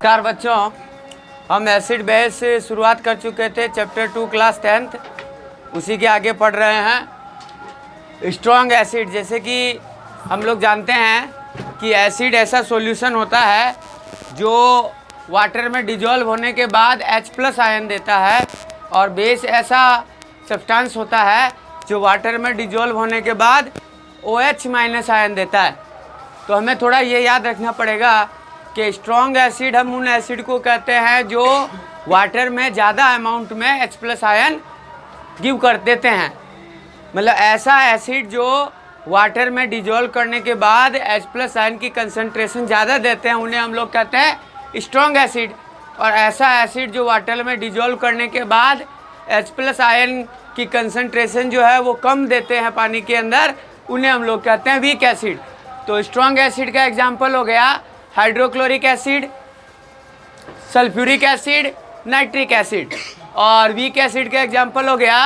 नमस्कार बच्चों, हम एसिड बेस से शुरुआत कर चुके थे चैप्टर 2 क्लास 10th, उसी के आगे पढ़ रहे हैं स्ट्रॉन्ग एसिड। जैसे कि हम लोग जानते हैं कि एसिड ऐसा सॉल्यूशन होता है जो वाटर में डिजॉल्व होने के बाद H+ आयन देता है, और बेस ऐसा सब्सटेंस होता है जो वाटर में डिजॉल्व होने के बाद OH- आयन देता है। तो हमें थोड़ा ये याद रखना पड़ेगा कि स्ट्रॉन्ग एसिड हम उन एसिड को कहते हैं जो वाटर में ज़्यादा अमाउंट में H+ आयन गिव कर देते हैं। मतलब ऐसा एसिड जो वाटर में डिजॉल्व करने के बाद H+ आयन की कंसंट्रेशन ज़्यादा देते हैं, उन्हें हम लोग कहते हैं स्ट्रॉन्ग एसिड। और ऐसा एसिड जो वाटर में डिजॉल्व करने के बाद H+ आयन की कंसंट्रेशन जो है वो कम देते हैं पानी के अंदर, उन्हें हम लोग कहते हैं वीक एसिड। तो स्ट्रॉन्ग एसिड का एग्जाम्पल हो गया hydrochloric acid, sulphuric acid, nitric acid. और वीक एसिड का एग्जाम्पल हो गया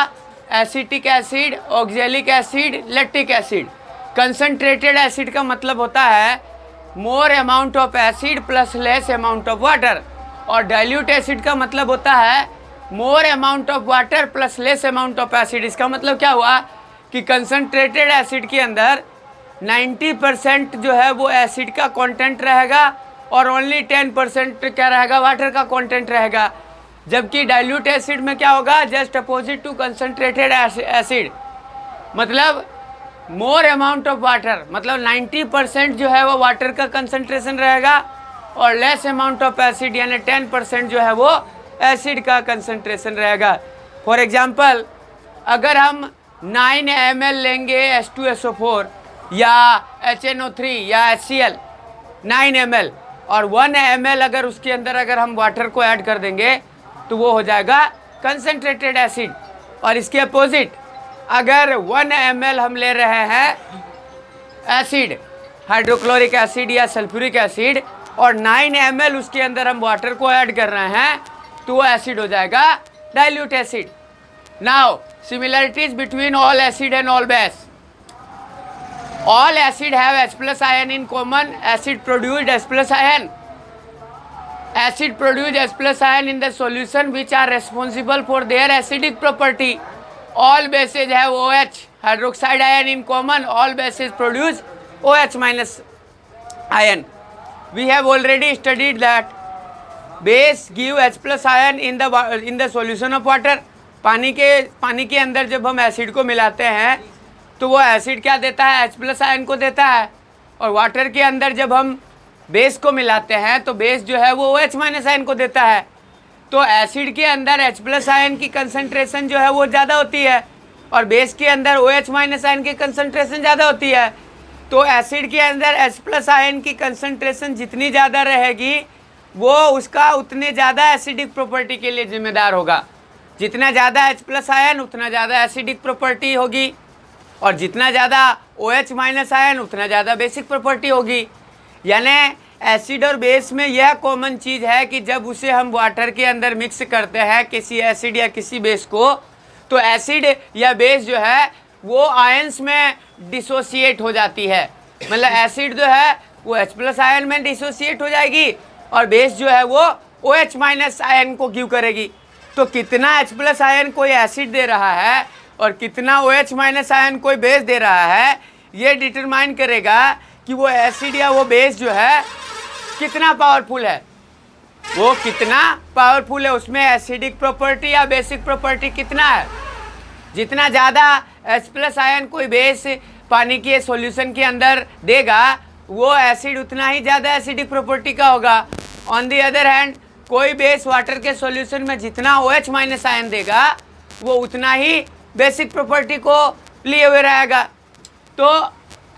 acetic acid, oxalic acid, lactic acid. Concentrated acid का मतलब होता है more amount of acid plus less amount of water, और डाइल्यूट एसिड का मतलब होता है more amount of water plus less amount of acid. इसका मतलब क्या हुआ कि कंसंट्रेटेड एसिड के अंदर 90% जो है वो एसिड का कंटेंट रहेगा और ओनली 10% क्या रहेगा, वाटर का कंटेंट रहेगा। जबकि डाइल्यूट एसिड में क्या होगा, just opposite to concentrated acid, मतलब मोर अमाउंट ऑफ वाटर, मतलब 90% जो है वो वाटर का कंसंट्रेशन रहेगा और लेस अमाउंट ऑफ एसिड यानी 10% जो है वो एसिड का कंसंट्रेशन रहेगा। फॉर एग्जांपल, अगर हम 9 ml लेंगे H2SO4 या HNO3 या HCl 9 ml, और 1 ml अगर उसके अंदर अगर हम वाटर को ऐड कर देंगे तो वो हो जाएगा कंसंट्रेटेड एसिड। और इसके अपोजिट, अगर 1 ml हम ले रहे हैं एसिड, हाइड्रोक्लोरिक एसिड या सल्फ्यूरिक एसिड, और 9 ml उसके अंदर हम वाटर को ऐड कर रहे हैं, तो वो एसिड हो जाएगा dilute acid. Now similarities between all acid and all base. All acid have H+ ion in common. Acid produced H+ ion. Acid produce H+ ion in the solution which are responsible for their acidic property. All bases have OH hydroxide ion in common. All bases produce OH- ion. We have already studied that base give H+ ion in the solution of water. पानी के अंदर जब हम acid को मिलाते हैं तो वो एसिड क्या देता है, H+ आयन को देता है। और वाटर के अंदर जब हम बेस को मिलाते हैं तो बेस जो है वो OH- आयन को देता है। तो एसिड के अंदर H+ आयन की कंसंट्रेशन जो है वो ज़्यादा होती है और बेस के अंदर OH- आयन की कंसंट्रेशन ज़्यादा होती है। तो एसिड के अंदर H+ आयन की कंसंट्रेशन जितनी ज़्यादा रहेगी वो उसका उतने ज़्यादा एसिडिक प्रॉपर्टी के लिए जिम्मेदार होगा। जितना ज़्यादा H+ आयन उतना ज़्यादा एसिडिक प्रॉपर्टी होगी, और जितना ज़्यादा OH- आयन उतना ज़्यादा बेसिक प्रॉपर्टी होगी। यानी एसिड और बेस में यह कॉमन चीज़ है कि जब उसे हम वाटर के अंदर मिक्स करते हैं किसी एसिड या किसी बेस को, तो एसिड या बेस जो है वो आयंस में डिसोसिएट हो जाती है। मतलब एसिड जो है वो H+ आयन में डिसोसिएट हो जाएगी और बेस जो है वो OH- आयन को गिव करेगी। तो कितना H+ आयन कोई एसिड दे रहा है और कितना OH- आयन कोई बेस दे रहा है, ये डिटरमाइन करेगा कि वो एसिड या वो बेस जो है कितना पावरफुल है, वो कितना पावरफुल है, उसमें एसिडिक प्रॉपर्टी या बेसिक प्रॉपर्टी कितना है। जितना ज़्यादा H+ आयन कोई बेस पानी के सॉल्यूशन के अंदर देगा वो एसिड उतना ही ज़्यादा एसिडिक प्रॉपर्टी का होगा। ऑन दी अदर हैंड, कोई बेस वाटर के सॉल्यूशन में जितना OH- आयन देगा वो उतना ही बेसिक प्रॉपर्टी को लिए हुए रहेगा। तो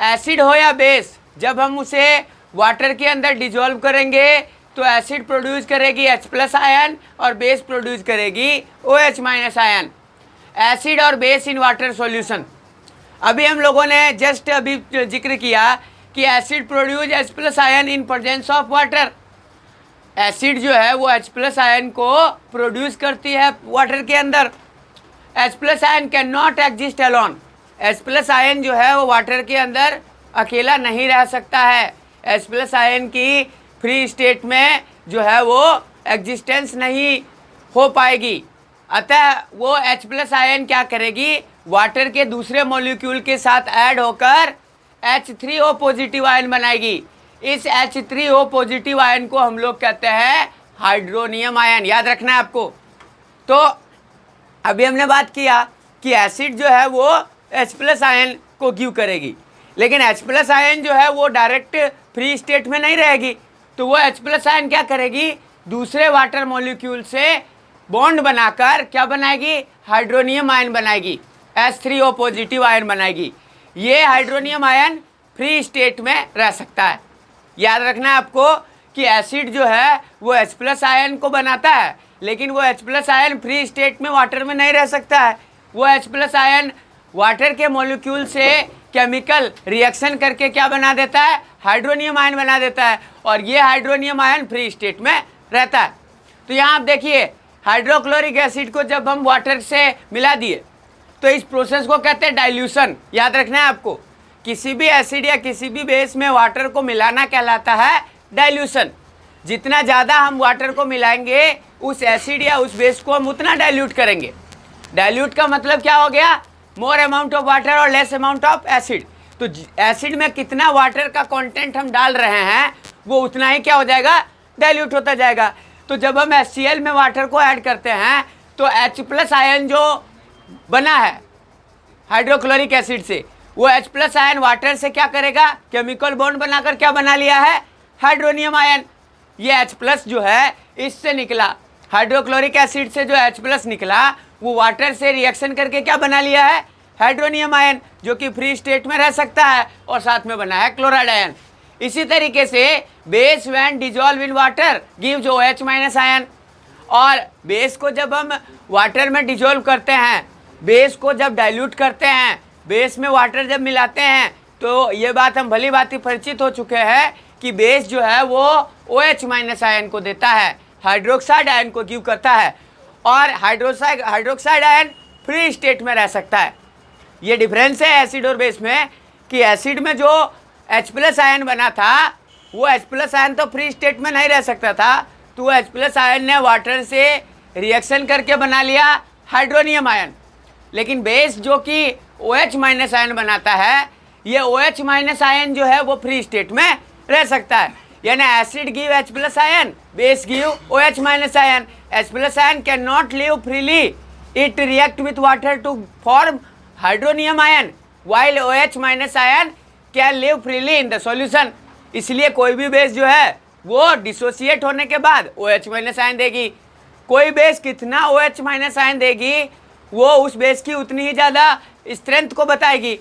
एसिड हो या बेस, जब हम उसे वाटर के अंदर डिजॉल्व करेंगे तो एसिड प्रोड्यूस करेगी H+ आयन और बेस प्रोड्यूस करेगी OH- आयन। एसिड और बेस इन वाटर सॉल्यूशन, अभी हम लोगों ने जस्ट अभी जिक्र किया कि acid produce H+ ion in presence of water. Acid जो है वो H+ आयन को प्रोड्यूस करती है वाटर के अंदर। H+ ion can not exist alone. H+ ion जो है वो वाटर के अंदर अकेला नहीं रह सकता है। H+ आयन की फ्री स्टेट में जो है वो एग्जिस्टेंस नहीं हो पाएगी। अतः वो H+ आयन क्या करेगी, वाटर के दूसरे मॉलिक्यूल के साथ ऐड होकर H3O पॉजिटिव आयन बनाएगी। इस H3O पॉजिटिव आयन को हम लोग कहते हैं हाइड्रोनियम आयन। याद रखना है आपको। तो अभी हमने बात किया कि एसिड जो है वो H+ आयन को गिव करेगी, लेकिन H+ आयन जो है वो डायरेक्ट फ्री स्टेट में नहीं रहेगी। तो वो H+ आयन क्या करेगी, दूसरे वाटर मॉलिक्यूल से बॉन्ड बनाकर क्या बनाएगी, हाइड्रोनियम आयन बनाएगी, H3O पॉजिटिव आयन बनाएगी। ये हाइड्रोनियम आयन फ्री स्टेट में रह सकता है। याद रखना है आपको कि एसिड जो है वो H+ आयन को बनाता है, लेकिन वो H+ आयन फ्री स्टेट में वाटर में नहीं रह सकता है। वो H+ आयन वाटर के मॉलिक्यूल से केमिकल रिएक्शन करके क्या बना देता है, हाइड्रोनियम आयन बना देता है, और ये हाइड्रोनियम आयन फ्री स्टेट में रहता है। तो यहाँ आप देखिए, हाइड्रोक्लोरिक एसिड को जब हम वाटर से मिला दिए तो इस प्रोसेस को कहते हैं डाइल्यूशन। याद रखना है आपको, किसी भी एसिड या किसी भी बेस में वाटर को मिलाना कहलाता है डाइल्यूशन। जितना ज़्यादा हम वाटर को मिलाएंगे उस एसिड या उस बेस को हम उतना डाइल्यूट करेंगे। डाइल्यूट का मतलब क्या हो गया, मोर अमाउंट ऑफ वाटर और लेस अमाउंट ऑफ एसिड। तो एसिड में कितना वाटर का कंटेंट हम डाल रहे हैं वो उतना ही क्या हो जाएगा, डाइल्यूट होता जाएगा। तो जब हम HCl में वाटर को ऐड करते हैं तो H+ आयन जो बना है हाइड्रोक्लोरिक एसिड से, वो H+ आयन वाटर से क्या करेगा, केमिकल बॉन्ड बनाकर क्या बना लिया है, हाइड्रोनियम आयन। ये H+ जो है इससे निकला, हाइड्रोक्लोरिक एसिड से जो H+ निकला वो वाटर से रिएक्शन करके क्या बना लिया है, हाइड्रोनियम आयन, जो कि फ्री स्टेट में रह सकता है, और साथ में बना है क्लोराइड आयन। इसी तरीके से base when dissolve in water gives OH- ion. और बेस को जब हम वाटर में डिजॉल्व करते हैं, बेस को जब डाइल्यूट करते हैं, बेस में वाटर जब मिलाते हैं, तो ये बात हम भली भांति परिचित हो चुके हैं कि बेस जो है वो OH- आयन को देता है, हाइड्रोक्साइड आयन को गिव करता है, और हाइड्रोक्साइड आयन फ्री स्टेट में रह सकता है। ये डिफरेंस है एसिड और बेस में कि एसिड में जो H+ आयन बना था वो H+ आयन तो फ्री स्टेट में नहीं रह सकता था, तो वो H+ आयन ने वाटर से रिएक्शन करके बना लिया हाइड्रोनियम आयन। लेकिन बेस जो कि OH- आयन बनाता है, ये OH- आयन जो है वो फ्री स्टेट में रह सकता है। यानी acid give H+ ion, base give OH- ion. H+ ion can not live freely, it react with water to form hydronium ion, while OH- ion can live freely in the solution. इसलिए कोई भी base जो है वो dissociate होने के बाद OH- ion देगी। कोई बेस कितना OH- आयन देगी वो उस बेस की उतनी ही ज़्यादा स्ट्रेंथ को बताएगी।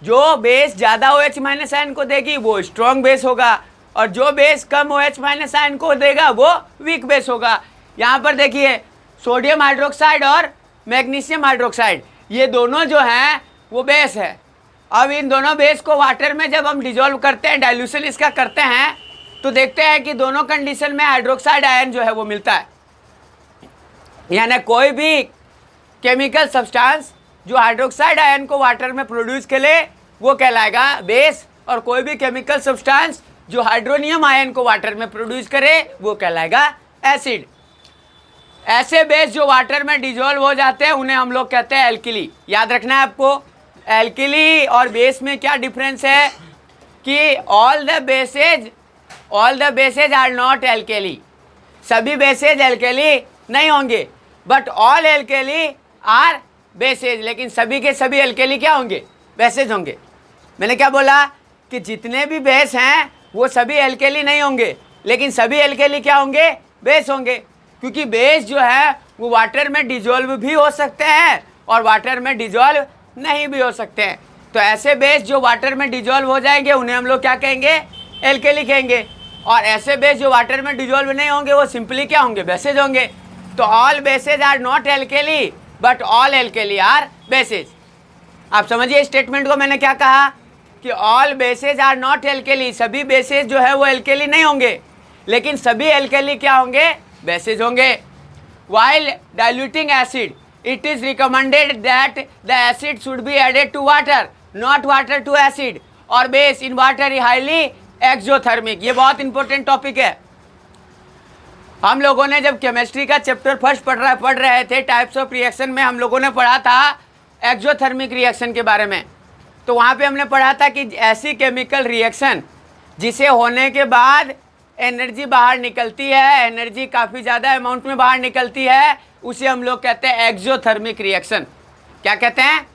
जो बेस ज़्यादा OH- आयन को देगी वो स्ट्रॉन्ग बेस होगा, और जो बेस कम OH- आयन को देगा वो वीक बेस होगा। यहाँ पर देखिए, सोडियम हाइड्रोक्साइड और मैग्नीशियम हाइड्रोक्साइड, ये दोनों जो हैं वो बेस है। अब इन दोनों बेस को वाटर में जब हम डिजोल्व करते हैं, डाइल्यूशन इसका करते हैं, तो देखते हैं कि दोनों कंडीशन में हाइड्रोक्साइड आयन जो है वो मिलता है। यानी कोई भी केमिकल सब्सटेंस जो हाइड्रोक्साइड आयन को वाटर में प्रोड्यूस करे वो कहलाएगा बेस, और कोई भी केमिकल सब्सटेंस जो हाइड्रोनियम आयन को वाटर में प्रोड्यूस करे वो कहलाएगा एसिड। ऐसे बेस जो वाटर में डिजोल्व हो जाते हैं उन्हें हम लोग कहते हैं एल्किली। याद रखना है आपको, एल्किली और बेस में क्या डिफरेंस है कि all the bases are not alkali. सभी बेसेज एल्केली नहीं होंगे, but all alkali are bases. लेकिन सभी के सभी एल्केली क्या होंगे, बेसेज होंगे। मैंने क्या बोला कि जितने भी बेस हैं वो सभी एल्केली नहीं होंगे, लेकिन सभी एल्केली क्या होंगे, बेस होंगे। क्योंकि बेस जो है वो वाटर में डिजोल्व भी हो सकते हैं और वाटर में डिजोल्व नहीं भी हो सकते हैं। तो ऐसे बेस जो वाटर में डिजोल्व हो जाएंगे उन्हें हम लोग क्या कहेंगे, एल्केली कहेंगे। और ऐसे बेस जो वाटर में डिजोल्व नहीं होंगे वो सिंपली क्या होंगे, बेसेज होंगे। तो all bases are not alkali but all alkali are bases. आप समझिए स्टेटमेंट को, मैंने क्या कहा कि all bases are not alkali, सभी बेसेज जो है वो एल्केली नहीं होंगे, लेकिन सभी एल्केली क्या होंगे, बेसेज होंगे। While diluting acid, it is recommended that the acid should be added to water, not water to acid, और base in water is highly exothermic। ये बहुत इंपॉर्टेंट टॉपिक है। हम लोगों ने जब केमिस्ट्री का चैप्टर फर्स्ट पढ़ रहे थे, टाइप्स ऑफ रिएक्शन में हम लोगों ने पढ़ा था एक्सोथर्मिक रिएक्शन के बारे में। तो वहाँ पे हमने पढ़ा था कि ऐसी केमिकल रिएक्शन जिसे होने के बाद एनर्जी बाहर निकलती है, एनर्जी काफ़ी ज़्यादा अमाउंट में बाहर निकलती है, उसे हम लोग कहते हैं एक्सोथर्मिक रिएक्शन। क्या कहते हैं?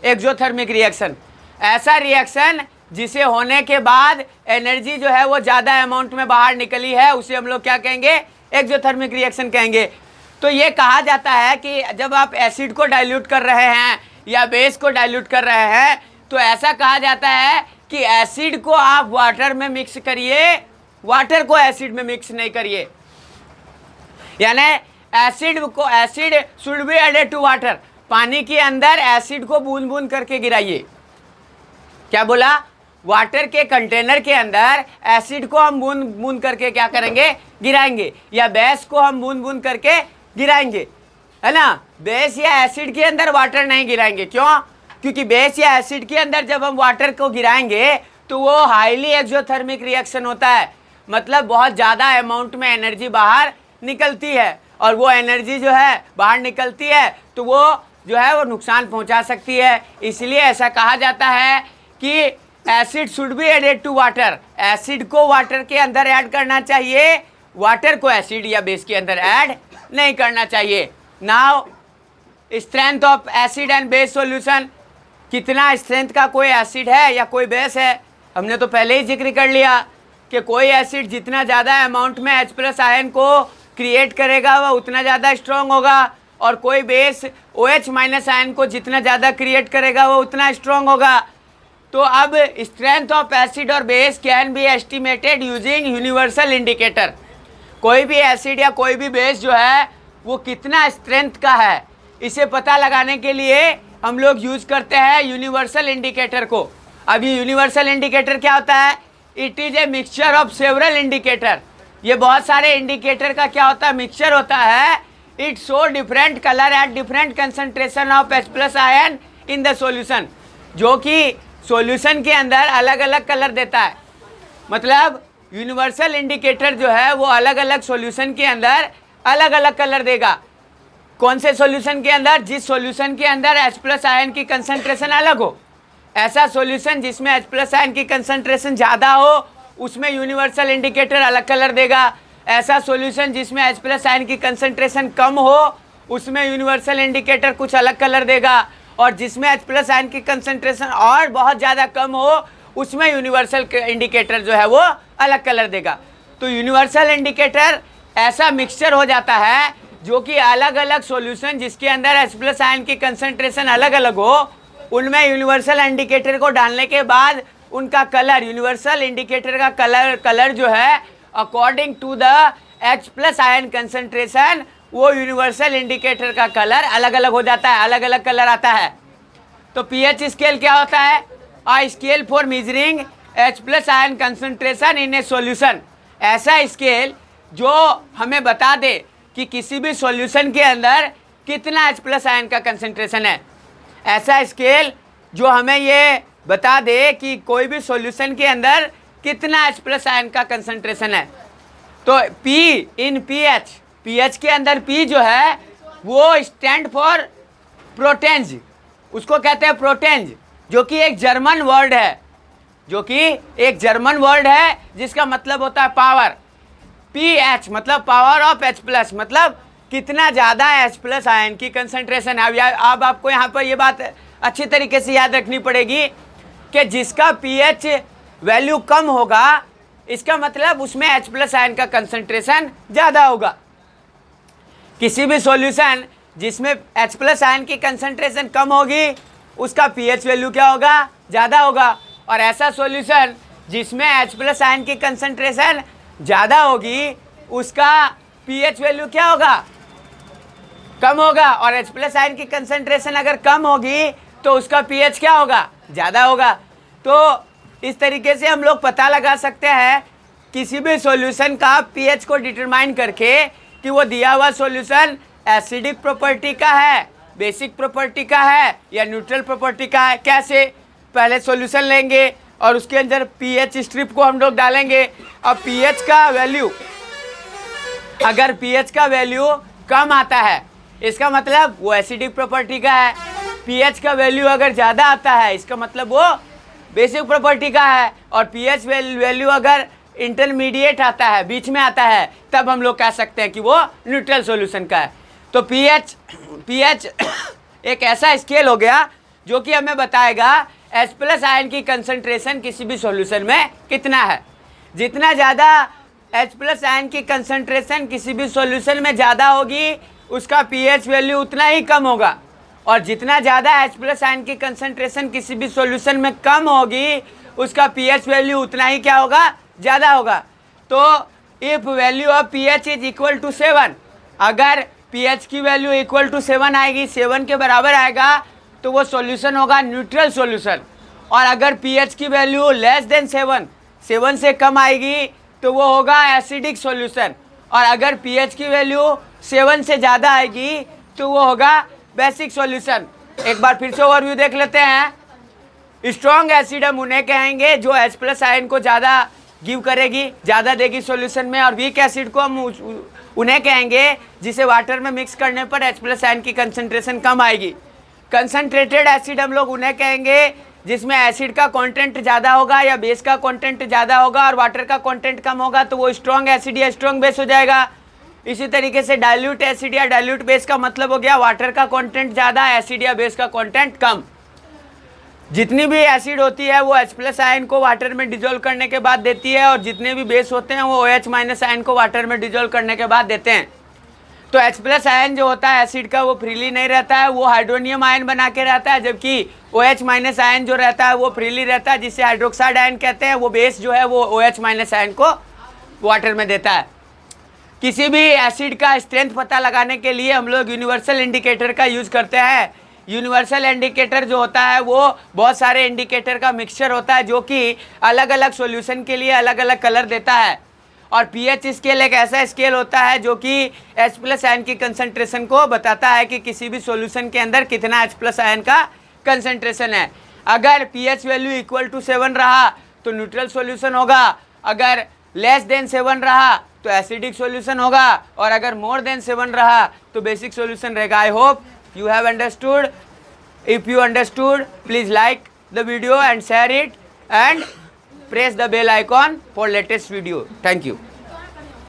Exothermic reaction. ऐसा रिएक्शन जिसे होने के बाद एनर्जी जो है वो ज़्यादा अमाउंट में बाहर निकली है, उसे हम लोग क्या कहेंगे? एक्सोथर्मिक रिएक्शन कहेंगे। तो ये कहा जाता है कि जब आप एसिड को डाइल्यूट कर रहे हैं या बेस को डाइल्यूट कर रहे हैं, तो ऐसा कहा जाता है कि एसिड को आप वाटर में मिक्स करिए, वाटर को एसिड में मिक्स नहीं करिए। यानी acid should be added to water. पानी के अंदर एसिड को बूंद बूंद करके गिराइए। क्या बोला? वाटर के कंटेनर के अंदर एसिड को हम बूंद बूंद करके क्या करेंगे? गिराएंगे। या बेस को हम बूंद बूंद करके गिराएंगे, है ना। बेस या एसिड के अंदर वाटर नहीं गिराएंगे। क्यों? क्योंकि बेस या एसिड के अंदर जब हम वाटर को गिराएंगे तो वो हाईली एक्सोथर्मिक रिएक्शन होता है, मतलब बहुत ज़्यादा अमाउंट में एनर्जी बाहर निकलती है, और वो एनर्जी जो है बाहर निकलती है तो वो जो है वो नुकसान पहुंचा सकती है। इसलिए ऐसा कहा जाता है कि acid should be added to water. Acid को वाटर के अंदर ऐड करना चाहिए, वाटर को एसिड या बेस के अंदर ऐड नहीं करना चाहिए। Now strength of acid and base solution. कितना स्ट्रेंथ का कोई एसिड है या कोई बेस है, हमने तो पहले ही जिक्र कर लिया कि कोई एसिड जितना ज़्यादा अमाउंट में H+ आयन को क्रिएट करेगा वह उतना ज़्यादा स्ट्रॉन्ग होगा, और कोई बेस OH- आयन को जितना ज़्यादा क्रिएट करेगा वो उतना स्ट्रॉन्ग होगा। तो अब स्ट्रेंथ ऑफ एसिड और base can be estimated using universal indicator. कोई भी एसिड या कोई भी बेस जो है वो कितना स्ट्रेंथ का है, इसे पता लगाने के लिए हम लोग यूज़ करते हैं यूनिवर्सल इंडिकेटर को। अब ये यूनिवर्सल इंडिकेटर क्या होता है? It is a mixture of several indicator. ये बहुत सारे इंडिकेटर का क्या होता है? मिक्सचर होता है। It show different colour at different concentration of H+ ion in the solution, जो कि सॉल्यूशन के अंदर अलग अलग कलर देता है। मतलब यूनिवर्सल इंडिकेटर जो है वो अलग अलग सॉल्यूशन के अंदर अलग अलग कलर देगा। कौन से सॉल्यूशन के अंदर? जिस सॉल्यूशन के अंदर H+ आयन की कंसंट्रेशन अलग हो। ऐसा सॉल्यूशन जिसमें H+ आयन की कंसंट्रेशन ज़्यादा हो उसमें यूनिवर्सल इंडिकेटर अलग कलर देगा। ऐसा सॉल्यूशन जिसमें H+ आयन की कंसंट्रेशन कम हो उसमें यूनिवर्सल इंडिकेटर कुछ अलग कलर देगा, और जिसमें H+ आयन की कंसंट्रेशन और बहुत ज़्यादा कम हो उसमें यूनिवर्सल इंडिकेटर जो है वो अलग कलर देगा। तो यूनिवर्सल इंडिकेटर ऐसा मिक्सचर हो जाता है जो कि अलग अलग सॉल्यूशन जिसके अंदर H+ आयन की कंसंट्रेशन अलग अलग हो, उनमें यूनिवर्सल इंडिकेटर को डालने के बाद उनका कलर, यूनिवर्सल इंडिकेटर का कलर जो है according to the H+ ion concentration, वो यूनिवर्सल इंडिकेटर का कलर अलग अलग हो जाता है, अलग अलग कलर आता है। तो pH स्केल क्या होता है? A scale for measuring H+ ion concentration in A solution. ऐसा स्केल जो हमें बता दे कि किसी भी सॉल्यूशन के अंदर कितना H+ आयन का कंसंट्रेशन है। ऐसा स्केल जो हमें ये बता दे कि कोई भी सॉल्यूशन के अंदर कितना H+ आयन का कंसंट्रेशन है। तो P इन pH के अंदर P जो है वो स्टैंड फॉर प्रोटेंज, उसको कहते हैं प्रोटेंज, जो कि एक जर्मन वर्ड है, जिसका मतलब होता है पावर। pH मतलब पावर ऑफ H+, मतलब कितना ज़्यादा H+ आयन की कंसंट्रेशन है। अब आपको यहाँ पर ये बात अच्छी तरीके से याद रखनी पड़ेगी कि जिसका pH वैल्यू कम होगा इसका मतलब उसमें H+ आयन का कंसंट्रेशन ज़्यादा होगा। किसी भी सॉल्यूशन जिसमें H+ आयन की कंसंट्रेशन कम होगी उसका pH वैल्यू क्या होगा? ज़्यादा होगा। और ऐसा सॉल्यूशन जिसमें H+ आयन की कंसंट्रेशन ज़्यादा होगी उसका pH वैल्यू क्या होगा? कम होगा। और H+ आयन की कंसंट्रेशन अगर कम होगी तो उसका pH क्या होगा? ज़्यादा होगा। तो इस तरीके से हम लोग पता लगा सकते हैं किसी भी सॉल्यूशन का pH को डिटरमाइन करके कि वो दिया हुआ सॉल्यूशन एसिडिक प्रॉपर्टी का है, बेसिक प्रॉपर्टी का है या न्यूट्रल प्रॉपर्टी का है। कैसे? पहले सॉल्यूशन लेंगे और उसके अंदर pH स्ट्रिप को हम लोग डालेंगे। अब pH का वैल्यू अगर पीएच का वैल्यू कम आता है इसका मतलब वो एसिडिक प्रॉपर्टी का है, पीएच का वैल्यू अगर ज़्यादा आता है इसका मतलब वो बेसिक प्रॉपर्टी का है, और पीएच वैल्यू अगर इंटरमीडिएट आता है, बीच में आता है, तब हम लोग कह सकते हैं कि वो न्यूट्रल सॉल्यूशन का है। तो पीएच एक ऐसा स्केल हो गया जो कि हमें बताएगा H+ आयन की कंसंट्रेशन किसी भी सॉल्यूशन में कितना है। जितना ज़्यादा H+ आयन की कंसंट्रेशन किसी भी सॉल्यूशन में ज़्यादा होगी उसका पीएच वैल्यू उतना ही कम होगा, और जितना ज़्यादा H+ आयन की कंसंट्रेशन किसी भी सॉल्यूशन में कम होगी उसका पीएच वैल्यू उतना ही क्या होगा, ज़्यादा होगा। तो if value of pH is equal to 7, अगर पीएच की वैल्यू इक्वल टू 7 आएगी, 7 के बराबर आएगा, तो वो सॉल्यूशन होगा न्यूट्रल सॉल्यूशन। और अगर पीएच की वैल्यू लेस देन 7 से कम आएगी तो वो होगा एसिडिक सॉल्यूशन, और अगर पीएच की वैल्यू 7 से ज़्यादा आएगी तो वो होगा बेसिक सॉल्यूशन। एक बार फिर से ओवरव्यू देख लेते हैं। स्ट्रॉन्ग एसिड हम उन्हें कहेंगे जो H+ आयन को ज़्यादा गिव करेगी, ज़्यादा देगी सॉल्यूशन में, और वीक एसिड को हम उन्हें कहेंगे जिसे वाटर में मिक्स करने पर H+ आयन की कंसंट्रेशन कम आएगी। कंसंट्रेटेड एसिड हम लोग उन्हें कहेंगे जिसमें एसिड का कंटेंट ज़्यादा होगा या बेस का कंटेंट ज़्यादा होगा और वाटर का कंटेंट कम होगा, तो वो स्ट्रॉन्ग एसिड या स्ट्रॉन्ग बेस हो जाएगा। इसी तरीके से डाइल्यूट एसिड या डाइल्यूट बेस का मतलब हो गया वाटर का कंटेंट ज़्यादा, एसिड या बेस का कंटेंट कम। जितनी भी एसिड होती है वो H+ आयन को वाटर में डिजोल्व करने के बाद देती है, और जितने भी बेस होते हैं वो OH- आयन को वाटर में डिजोल्व करने के बाद देते हैं। तो H+ आयन जो होता है एसिड का वो फ्रीली नहीं रहता है, वो हाइड्रोनियम आयन बना के रहता है, जबकि OH- आयन जो रहता है वो फ्रीली रहता है, जिसे हाइड्रोक्साइड आयन कहते हैं। वो बेस जो है वो OH- आयन को वाटर में देता है। किसी भी एसिड का स्ट्रेंथ पता लगाने के लिए हम लोग यूनिवर्सल इंडिकेटर का यूज़ करते हैं। यूनिवर्सल इंडिकेटर जो होता है वो बहुत सारे इंडिकेटर का मिक्सचर होता है जो कि अलग अलग सॉल्यूशन के लिए अलग अलग कलर देता है। और पीएच स्केल एक ऐसा स्केल होता है जो कि H+ आयन की कंसंट्रेशन को बताता है कि किसी भी सॉल्यूशन के अंदर कितना H+ आयन का कंसंट्रेशन है। अगर पीएच वैल्यू इक्वल टू 7 रहा तो न्यूट्रल सॉल्यूशन होगा, अगर लेस देन 7 रहा तो एसिडिक सॉल्यूशन होगा, और अगर मोर देन 7 रहा तो बेसिक सॉल्यूशन रहेगा। I hope you have understood. If you understood, please like the video and share it and press the bell icon for latest video. Thank you.